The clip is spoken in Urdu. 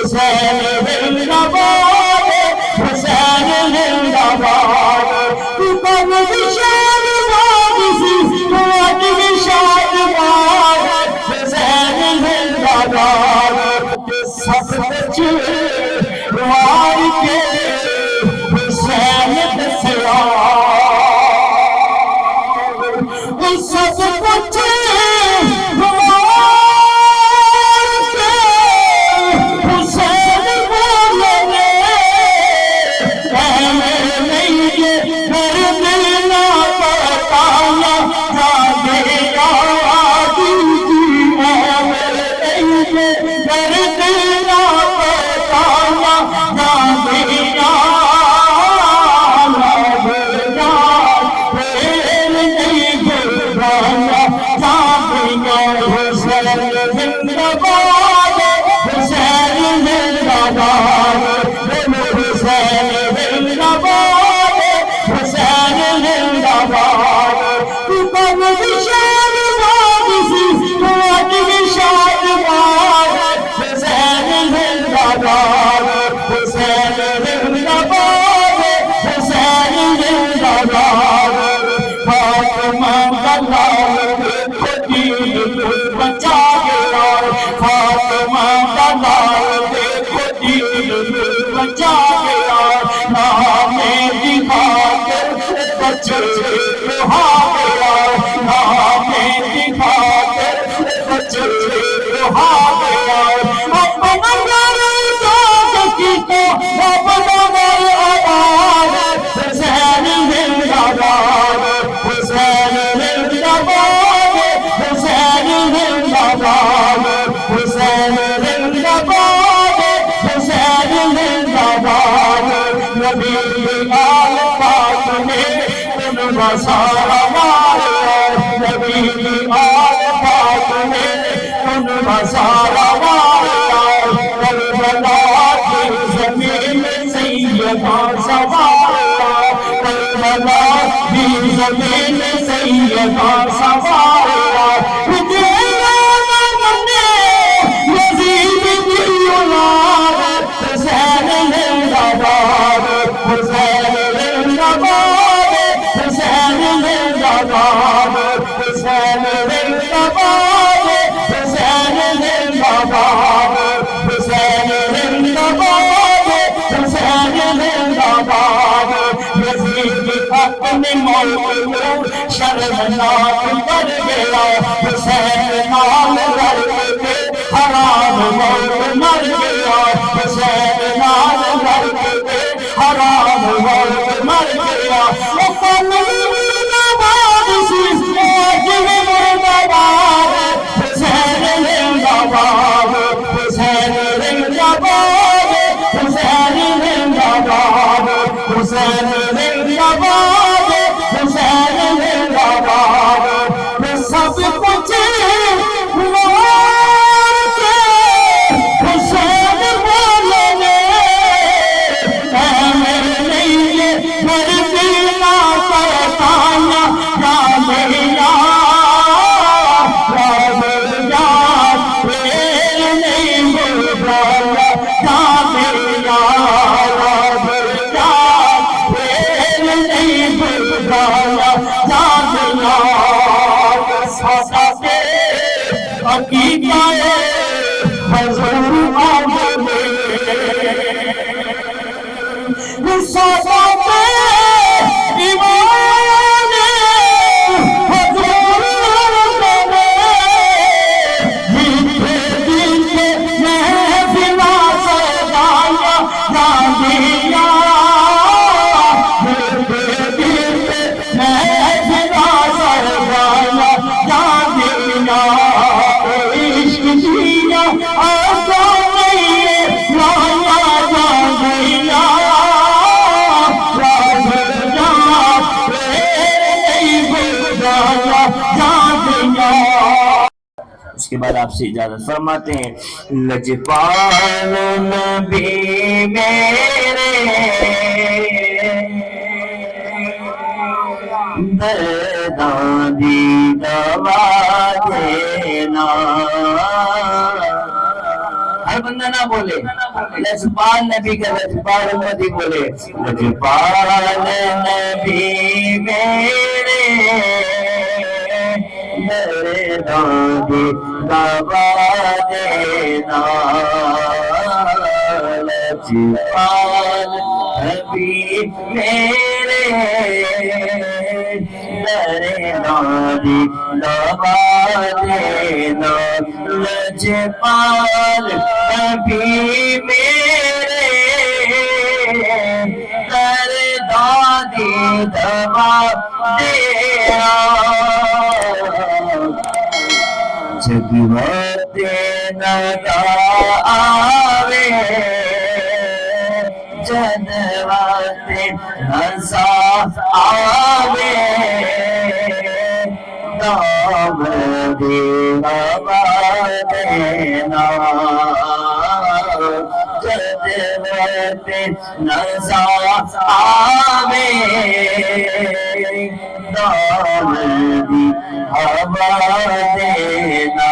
حسین زندہ باد حسین زندہ باد تو کب شاد باد تو آج بھی شاد باد حسین زندہ باد سب کچھ روار کے حسین دسیا سب کچھ بچا گیا نام دکھا کر بچے رہا گیا نام دکھا کر بچے رہا گیا اپنا کی تو اپنا آباد حسین زندہ باد حسین زندہ باد حسین زندہ باد حسین زندہ باد حسین زندہ باد نبی آل پاک نے ان بسارا مارا نبی آل پاک نے ان بسارا مارا کربلا کی زمین میں سیدہ سوارا کربلا کی زمین میں سیدہ سوارا اپنے موت شرمناک کر گیا حسین نام لڑ کے حرام موت مر گیا حسین نام لڑ کے حرام موت مر گیا حسین زندہ باد حسین زندہ باد حسین زندہ باد حسین زندہ باد حسین زندہ باد حسین زندہ باد حسین زندہ باد سب کچھ مار کے حسین بولنے میرے لیے میرے دینا پہچانا رامیا رامیا میرے نہیں بولا رامیا رامیا میرے نہیں بولا رامیا سادہ کے عقیدہ حضور آگے میں سادہ کے ایمان حضور آگے میں جیتے محفلہ سجایا رامیا جیتے محفلہ سجایا رامیا عشق دیا آسا نہیں لایا رامیا رامیا نہیں بلایا رامیا اس کے بعد آپ سے اجازت فرماتے ہیں لجپال نبی میرے درداندی دوا دینا ہر بندہ سننا نہ بولے، لجپال نبی کا لجپال امتی بولے، لجپال نبی میرے در دادی دبا دینا، لجپال نبی میرے در دادی دبا دینا، لجپال نبی میرے در دادی دبا دینا، جب وقت ندا آوے جد وقت نزا آوے دامد ہوا دینا، جد وقت نزا آوے دامد ہوا دینا۔